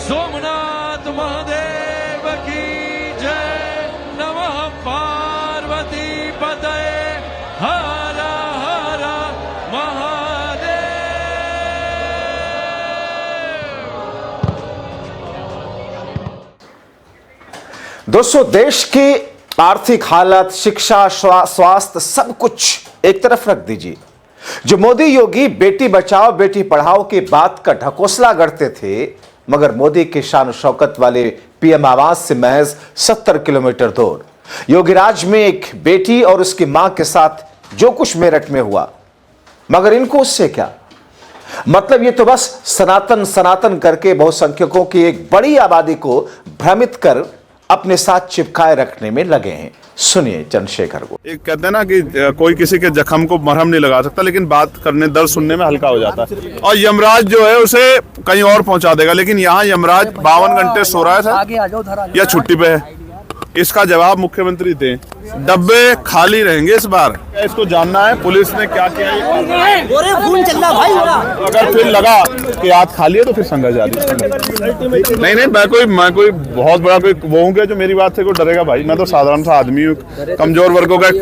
सोमनाथ महादेव की जय, नमः पार्वती पतये, हर हर महादेव। दोस्तों, देश की आर्थिक हालत, शिक्षा, स्वास्थ्य, सब कुछ एक तरफ रख दीजिए। जो मोदी योगी बेटी बचाओ बेटी पढ़ाओ की बात का ढकोसला गढ़ते थे, मगर मोदी के शान शौकत वाले पीएम आवास से महज 70 किलोमीटर दूर योगीराज में एक बेटी और उसकी मां के साथ जो कुछ मेरठ में हुआ, मगर इनको उससे क्या मतलब? ये तो बस सनातन सनातन करके बहुसंख्यकों की एक बड़ी आबादी को भ्रमित कर अपने साथ चिपकाए रखने में लगे हैं। सुनिए चंद्रशेखर को। एक कहते हैं ना कि कोई किसी के जख्म को मरहम नहीं लगा सकता, लेकिन बात करने, दर्द सुनने में हल्का हो जाता है। और यमराज जो है उसे कहीं और पहुंचा देगा, लेकिन यहाँ यमराज 52 घंटे सो रहा है या छुट्टी पे है, इसका जवाब मुख्यमंत्री दें। डब्बे खाली रहेंगे इस बार, इसको जानना है पुलिस ने क्या किया। अगर फिर लगा कि हाथ खाली है तो फिर संघर्ष जारी। नहीं, मैं कोई बहुत बड़ा कोई वो हूँ जो मेरी बात से कोई डरेगा भाई? मैं तो साधारण सा आदमी हूँ, कमजोर वर्गों का एक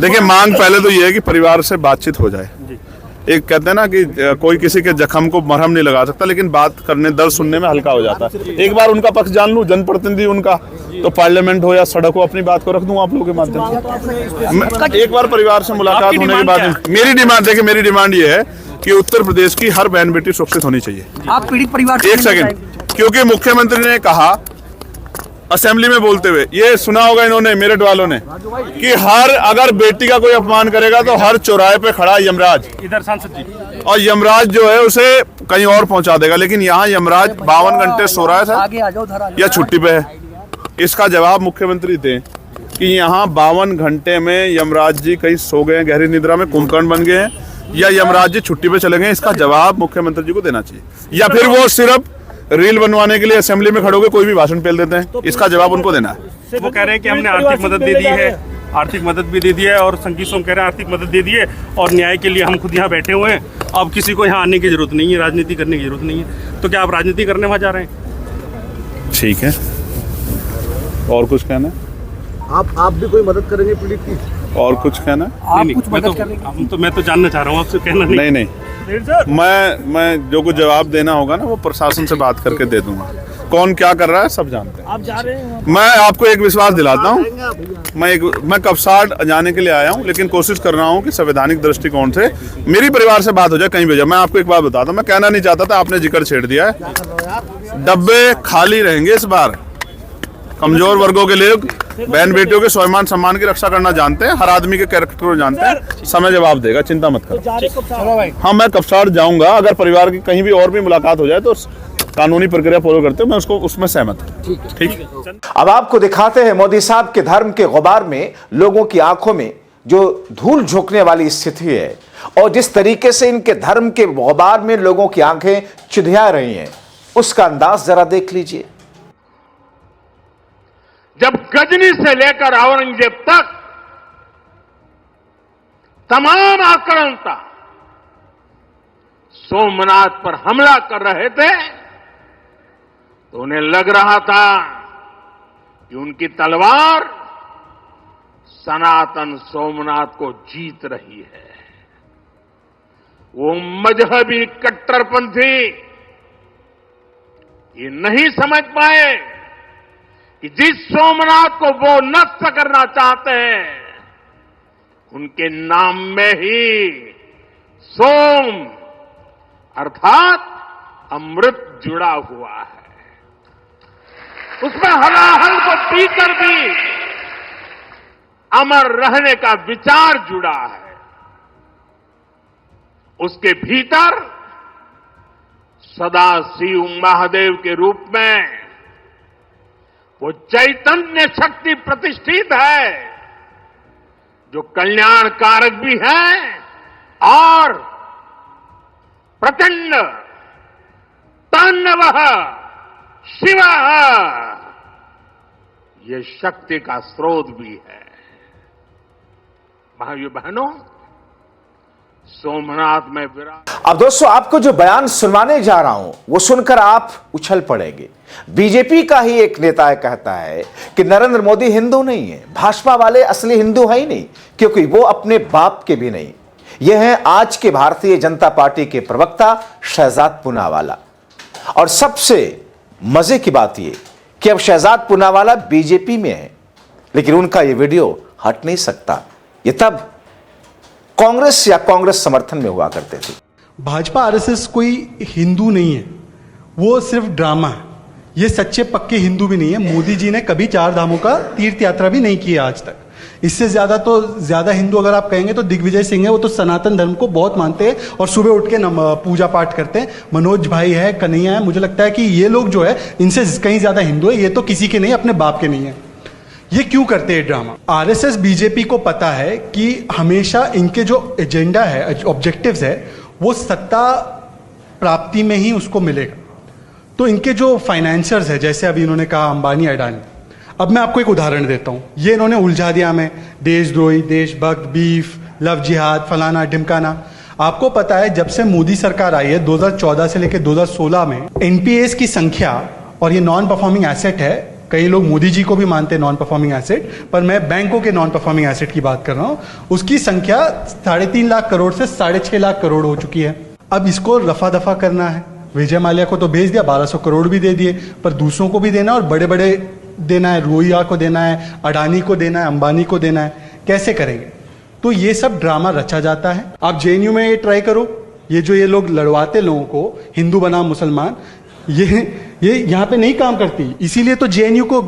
देखिए, मांग पहले तो ये है कि परिवार से बातचीत हो जाए। एक कहते हैं ना कि कोई किसी के जख्म को मरहम नहीं लगा सकता, लेकिन बात करने, दर्द सुनने में हल्का हो जाता है। एक बार उनका पक्ष जान लूं, जनप्रतिनिधि उनका, तो पार्लियामेंट हो या सड़क हो, अपनी बात को रख दूं आप लोगों के माध्यम से। एक बार परिवार से मुलाकात होने के बाद मेरी डिमांड, देखिए मेरी डिमांड ये है कि उत्तर प्रदेश की हर बहन बेटी सुरक्षित होनी चाहिए। आप पीड़ित परिवार, एक सेकंड, क्योंकि मुख्यमंत्री ने कहा असेंबली में बोलते हुए, ये सुना होगा इन्होंने, मेरठ वालों ने, कि हर अगर बेटी का कोई अपमान करेगा तो हर चौराहे पे खड़ा यमराज, इधर सांसद जी, और यमराज जो है उसे कहीं और पहुंचा देगा, लेकिन यहाँ यमराज 52 घंटे सो रहा है या छुट्टी पे है। इसका जवाब मुख्यमंत्री दें कि यहाँ 52 घंटे में यमराज जी कहीं सो गए, गहरी निद्रा में कुंभकर्ण बन गए हैं, या यमराज जी छुट्टी पे चले गए। इसका जवाब मुख्यमंत्री जी को देना चाहिए, या फिर वो सिर्फ रील बनवाने के लिए असेंबली में खड़े होकर कोई भी भाषण पेल देते हैं। इसका जवाब उनको देना है। वो कह रहे हैं कि हमने आर्थिक मदद दे दी है, आर्थिक मदद भी दे दी है, और संघी सोम कह रहे हैं आर्थिक मदद दे दी है, और न्याय के लिए हम खुद यहाँ बैठे हुए हैं। अब किसी को यहाँ आने की जरूरत नहीं है, राजनीति करने की जरूरत नहीं है। तो क्या आप राजनीति करने वहाँ जा रहे हैं? ठीक है, और कुछ कहना है? आप भी कोई मदद करेंगे पीड़ित की? और कुछ कहना है? मैं तो जानना चाह रहा हूँ आपसे, कहना नहीं। मैं जो कुछ जवाब देना होगा ना वो प्रशासन से बात करके दे दूंगा। कौन क्या कर रहा है सब जानते हैं। आप जा रहे हैं? मैं आपको एक विश्वास दिलाता हूँ, मैं कब साठ जाने के लिए आया हूँ, लेकिन कोशिश कर रहा हूँ कि संवैधानिक दृष्टिकोण से मेरी परिवार से बात हो जाए, कहीं भी जाए। मैं आपको एक बात बताता हूँ, मैं कहना नहीं चाहता था, आपने जिक्र छेड़ दिया है। डब्बे खाली रहेंगे इस बार, कमजोर वर्गों के लिए बहन बेटियों के स्वाभिमान सम्मान की रक्षा करना जानते हैं, हर आदमी के कैरेक्टर को जानते हैं। समय जवाब देगा, चिंता मत करो। हाँ, मैं कपसाड़ जाऊंगा, अगर परिवार की कहीं भी और भी मुलाकात हो जाए तो कानूनी प्रक्रिया फॉलो करते हैं, मैं उसको उसमें सहमत हूँ। ठीक है। अब आपको दिखाते हैं मोदी साहब के धर्म के गुबार में लोगों की आंखों में जो धूल झोंकने वाली स्थिति है और जिस तरीके से इनके धर्म के गुबार में लोगों की आंखें चिढ़िया रही हैं, उसका अंदाज जरा देख लीजिए। जब गजनी से लेकर औरंगजेब तक तमाम आक्रांता सोमनाथ पर हमला कर रहे थे तो उन्हें लग रहा था कि उनकी तलवार सनातन सोमनाथ को जीत रही है। वो मजहबी कट्टरपंथी ये नहीं समझ पाए कि जिस सोमनाथ को वो नष्ट करना चाहते हैं उनके नाम में ही सोम अर्थात अमृत जुड़ा हुआ है। उसमें हलाहल को पीकर भी अमर रहने का विचार जुड़ा है। उसके भीतर सदाशिव महादेव के रूप में वो चैतन्य शक्ति प्रतिष्ठित है जो कल्याण कारक भी है और प्रचंड तांडव शिव ये शक्ति का स्रोत भी है। भाइयों बहनों, सोमनाथ में विराट। अब दोस्तों, आपको जो बयान सुनवाने जा रहा हूं वो सुनकर आप उछल पड़ेंगे। बीजेपी का ही एक नेता कहता है कि नरेंद्र मोदी हिंदू नहीं है, भाजपा वाले असली हिंदू है ही नहीं, क्योंकि वो अपने बाप के भी नहीं। यह है आज के भारतीय जनता पार्टी के प्रवक्ता शहजाद पूनावाला। और सबसे मजे की बात यह कि अब शहजाद पूनावाला बीजेपी में है, लेकिन उनका यह वीडियो हट नहीं सकता। ये तब कांग्रेस या कांग्रेस समर्थन में हुआ करते थे। भाजपा आरएसएस कोई हिंदू नहीं है, वो सिर्फ ड्रामा है। ये सच्चे पक्के हिंदू भी नहीं है। मोदी जी ने कभी 4 धामों का तीर्थ यात्रा भी नहीं की आज तक। इससे ज्यादा हिंदू अगर आप कहेंगे तो दिग्विजय सिंह है। वो तो सनातन धर्म को बहुत मानते हैं और सुबह उठ के पूजा पाठ करते हैं। मनोज भाई है, कन्हैया है। मुझे लगता है कि ये लोग जो है इनसे कहीं ज्यादा हिंदू है। ये तो किसी के नहीं, अपने बाप के नहीं है। ये क्यों करते हैं ड्रामा? आरएसएस बीजेपी को पता है कि हमेशा इनके जो एजेंडा है, ऑब्जेक्टिव्स है, वो सत्ता प्राप्ति में ही उसको मिलेगा। तो इनके जो फाइनेंसर्स है, जैसे अभी इन्होंने कहा अंबानी अडानी, अब मैं आपको एक उदाहरण देता हूं। ये इन्होंने उलझा दिया हमें, देशद्रोही, देशभक्त, बीफ, लव जिहाद, फलाना ढिमकाना। आपको पता है जब से मोदी सरकार आई है 2014 से लेकर 2016 में एनपीएस की संख्या, और ये नॉन परफॉर्मिंग एसेट है, कई लोग मोदी जी को भी मानते हैं नॉन परफॉर्मिंग एसेट, पर मैं बैंकों के नॉन परफॉर्मिंग एसेट की बात कर रहा हूं। उसकी संख्या 3.5 लाख करोड़ से 6.5 लाख करोड़ हो चुकी है। अब इसको रफा दफा करना है। विजय माल्या को तो भेज दिया, 1200 करोड़ भी दे दिए, पर दूसरों को भी देना और बड़े बड़े देना है। रोहिया को देना है, अडानी को देना है, अंबानी को देना है। कैसे करेंगे? तो ये सब ड्रामा रचा जाता है। आप जेएनयू में ये ट्राई करो, ये जो ये लोग लड़वाते लोगों को हिंदू बनाम मुसलमान, ये यहाँ पे नहीं काम करती। इसीलिए तो जेएनयू को,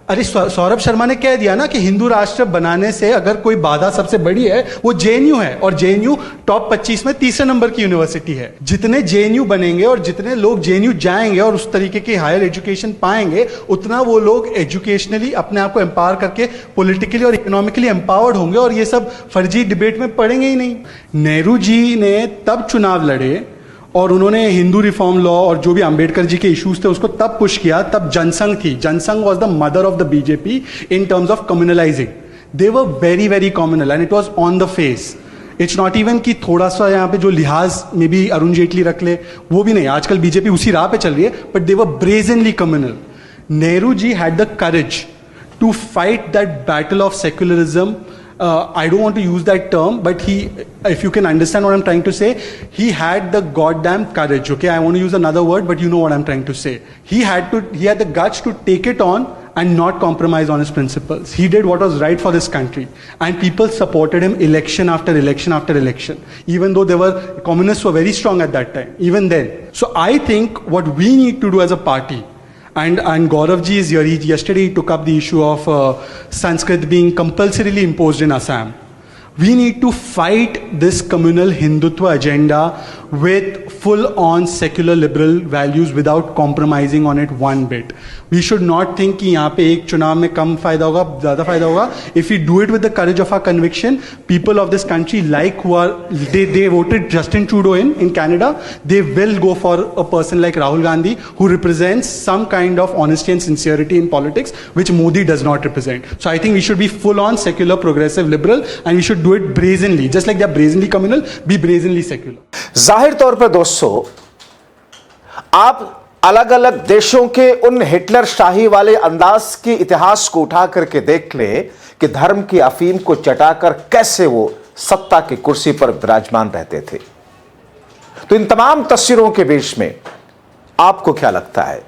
अरे सौरभ शर्मा ने कह दिया ना कि हिंदू राष्ट्र बनाने से अगर कोई बाधा सबसे बड़ी है वो जेएनयू है, और जेएनयू टॉप 25 में 3रे नंबर की यूनिवर्सिटी है। जितने जेएनयू बनेंगे और जितने लोग जेएनयू जाएंगे और उस तरीके की हायर एजुकेशन पाएंगे, उतना वो लोग एजुकेशनली अपने आप को एम्पावर करके पॉलिटिकली और इकोनॉमिकली एम्पावर्ड होंगे, और ये सब फर्जी डिबेट में पड़ेंगे ही नहीं। नेहरू जी ने तब चुनाव लड़े और उन्होंने हिंदू रिफॉर्म लॉ और जो भी अंबेडकर जी के इश्यूज थे उसको तब पुश किया, तब जनसंघ थी। Jansangh was the mother of the BJP in terms of communalising. They were very very communal and it was on the face. It's not even कि थोड़ा सा यहाँ पे जो लिहाज में भी अरुण जेटली रख ले, वो भी नहीं। आजकल बीजेपी उसी राह पे चल रही है, but they were brazenly communal. Nehru ji had the courage to fight that battle of secularism. I don't want to use that term, but if you can understand what I'm trying to say, he had the goddamn courage. Okay, I want to use another word, but you know what I'm trying to say. He had the guts to take it on and not compromise on his principles. He did what was right for this country, and people supported him election after election after election. Even though communists were very strong at that time, even then. So I think what we need to do as a party, And Gaurav ji is here. Yesterday he took up the issue of Sanskrit being compulsorily imposed in Assam. We need to fight this communal Hindutva agenda with full-on secular liberal values without compromising on it one bit. We should not think कि यहाँ पे एक चुनाव में कम फायदा होगा, ज़्यादा फायदा होगा. If we do it with the courage of our conviction, people of this country, like who are they voted Justin Trudeau in Canada, they will go for a person like Rahul Gandhi who represents some kind of honesty and sincerity in politics, which Modi does not represent. So I think we should be full-on secular, progressive, liberal, and we should do it brazenly, just like they're brazenly communal, be brazenly secular. जाहिर तौर पर दोस्तों, आप अलग अलग देशों के उन हिटलर शाही वाले अंदाज के इतिहास को उठा करके देख ले कि धर्म की अफीम को चटाकर कैसे वो सत्ता की कुर्सी पर विराजमान रहते थे. तो इन तमाम तस्वीरों के बीच में आपको क्या लगता है?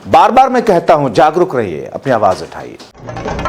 बार बार मैं कहता हूं, जागरूक रहिए, अपनी आवाज उठाइए.